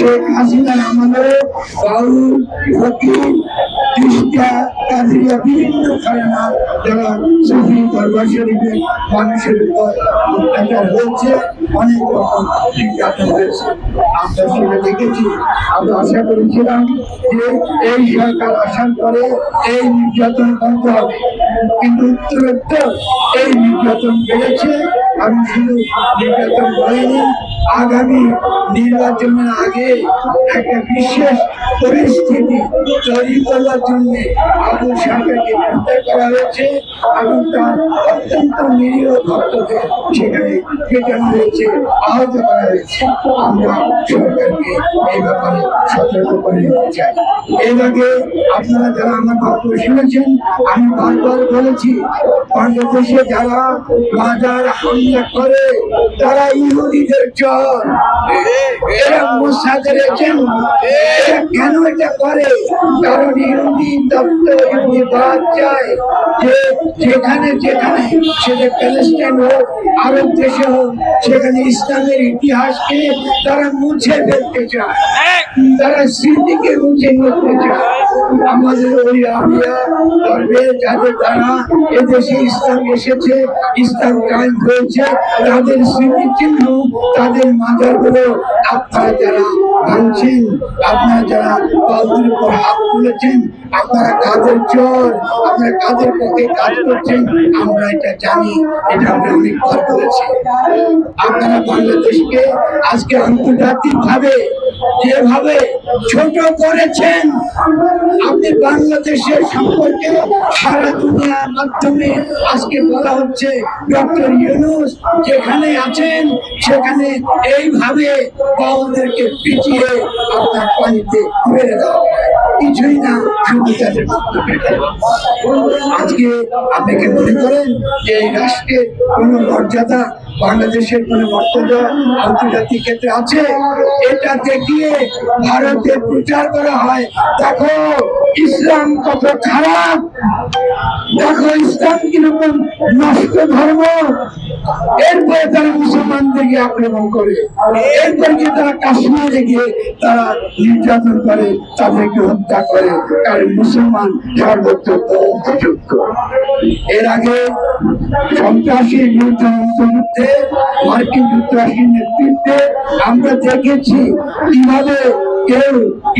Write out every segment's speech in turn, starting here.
শেখ হাসিনার আমলে বাউল ফকির তিস্তা কাদিয়া বিভিন্ন ঘরানা যারা সুফি দরবার শরীফের মানুষের উপর অত্যাচার হয়েছে, অনেক রকম নির্যাতন হয়েছে। আমরা সেটা দেখেছি। আমরা আশা করেছিলাম যে এই সরকার আসার পরে এই নির্যাতন বন্ধ হবে, কিন্তু উত্তরোত্তর এই নির্যাতন বেড়েছে। আমি শুধু নির্যাতন হয়নি, আগামী নির্বাচনের আগে একটা বিশেষ পরিস্থিতি তৈরি করার জন্য আবু সরকারকে গ্রেফতার করা হয়েছে এবং তার অত্যন্ত নিরীহ ভক্তদের সেখানে পেটানো হয়েছে, আহত করা হয়েছে। আমরা সরকারকে এই ব্যাপারে সতর্ক করে দিতে চাই। এর আগে আপনারা যারা আমার বক্তব্য শুনেছেন, আমি বারবার বলেছি, বাংলাদেশে যারা মাজার হামলা করে তারা ইহুদিদের চর, এরা মুসাদের এজেন্ট। এরা কেন এটা করে? কারণ ইহুদি তত্ত্ব, ইহুদিবাদ চায় যে যেখানে যেখানে সেটা প্যালেস্টাইন হোক, আরব দেশে হোক, সেখানে ইসলামের ইতিহাসকে তারা মুছে ফেলতে চায়, তারা স্মৃতিকে মুছে ফেলতে চায়। আমাদের ওই আমিয়া ধর্মে যাদের দ্বারা এদেশে ইসলাম এসেছে, ইসলাম কায়েম হয়েছে, তাদের স্মৃতিচিহ্ন, তাদের মাজারগুলো আপনারা যারা ভাঙছেন, আপনারা যারা বাউলের উপর হাত তুলেছেন, আপনারা কাদের চোর, আপনারা কাদের পক্ষে কাজ করছেন আমরা এটা জানি, এটা আমরা অনেকবার করেছি। আপনারা বাংলাদেশকে আজকে আন্তর্জাতিক ভাবে যেভাবে ছোট করেছেন, আপনি বাংলাদেশের সম্পর্কে সারা দুনিয়ার মাধ্যমে আজকে বলা হচ্ছে ডক্টর ইউনূস যেখানে আছেন সেখানে এইভাবে বাউলদেরকে পিটিয়ে আপনার পানিতে ফেলে দেওয়া হয়, কিছুই না, শুধু তাদের আজকে আপনি কি মনে করেন যে এই রাষ্ট্রের কোনো মর্যাদা, বাংলাদেশের কোনো মর্যাদা আন্তর্জাতিক ক্ষেত্রে আছে? এটা দেখিয়ে ভারতে প্রচার করা হয়, দেখো ইসলাম কত খারাপ, দেখো ইসলাম কিরকম নষ্ট ধর্ম। এরপরে তারা মুসলমানদেরকে আক্রমণ করে, এরপরে তারা কাশ্মীরে গিয়ে তারা নির্যাতন করে, তাদেরকে হত্যা করে, কারণ মুসলমান সর্বত্র উপযুক্ত। এর আগে সন্ত্রাসীর বিরুদ্ধে মার্কিন যুক্তরাষ্ট্রের নেতৃত্বে আমরা দেখেছি কিভাবে কেউ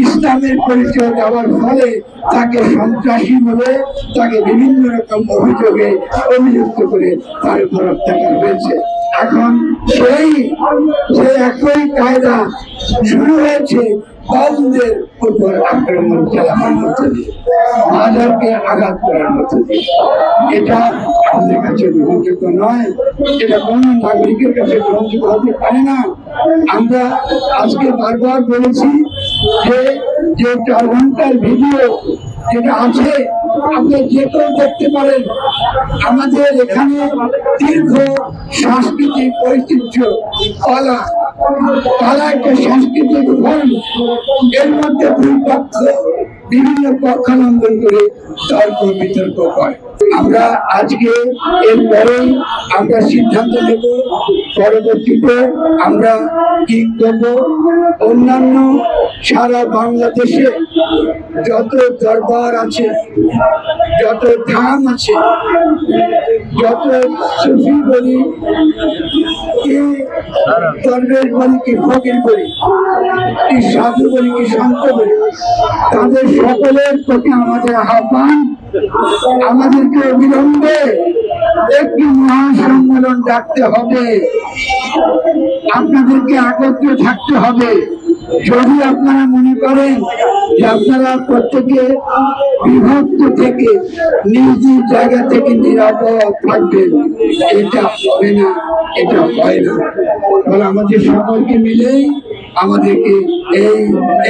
ইসলামের পরিচয় দেওয়ার ফলে তাকে সন্ত্রাসী বলে তাকে বিভিন্ন রকম অভিযোগে অভিযুক্ত করে তার উপর অত্যাচার হয়েছে। এখন সেই একই কায়দা শুরু হয়েছে বাউলদের উপর আক্রমণ চালানোর মধ্যে দিয়ে, মাজারকে আঘাত করার মধ্যে দিয়ে। এটা আমাদের কাছে গ্রহণযোগ্য নয়, এটা কোন নাগরিকের কাছে গ্রহণযোগ্য হতে পারে না। আমরা আজকে বারবার বলেছি যে 4 ঘন্টার ভিডিও যেটা আছে আপনি যে কেউ দেখতে পারেন। আমাদের এখানে দীর্ঘ সাংস্কৃতিক ঐতিহ্য, পালা একটা সাংস্কৃতিক ফর্ম, এর মধ্যে দুই পক্ষ বিভিন্ন পক্ষানন্দন করে তর্ক বিতর্ক করে। আমরা আজকে এরপরে আমরা সিদ্ধান্ত নেব পরবর্তীতে আমরা কি করব। অন্যান্য সারা বাংলাদেশে যত দরবার আছে, যত ধাম আছে, যত সুফি বলি কি দরবেশ বলি কি ফকির বলি কি সাধু বলি কি সন্ত বলি, তাদের সকলের প্রতি আমাদের আহ্বান, আমাদেরকে অবিলম্বে একটি মহাসম্মেলন ডাকতে হবে, আপনাদেরকে একত্র থাকতে হবে। যদি আপনারা মনে করেন যে আপনারা প্রত্যেকে বিভক্ত থেকে নিজ নিজ জায়গা থেকে নিরাপদ থাকবেন, এটা হবে না, এটা হয় না। ফলে আমাদের সকলকে মিলেই আমাদেরকে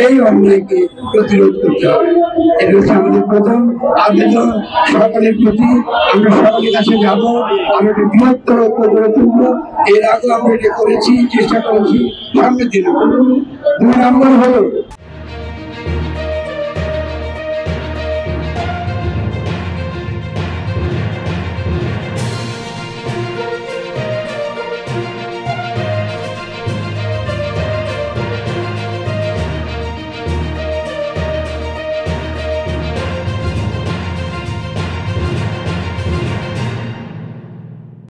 এই অন্যায়কে প্রতিরোধ করতে হবে। এটা হচ্ছে আমাদের প্রথম আবেদন সকলের প্রতি। আমরা সকলের কাছে যাবো, আমরা একটা বৃহত্তর ঐক্য গড়ে তুলবো। এর আগে আমরা এটা করেছি, চেষ্টা করেছি, সামনের দিনে 2 নম্বর হলো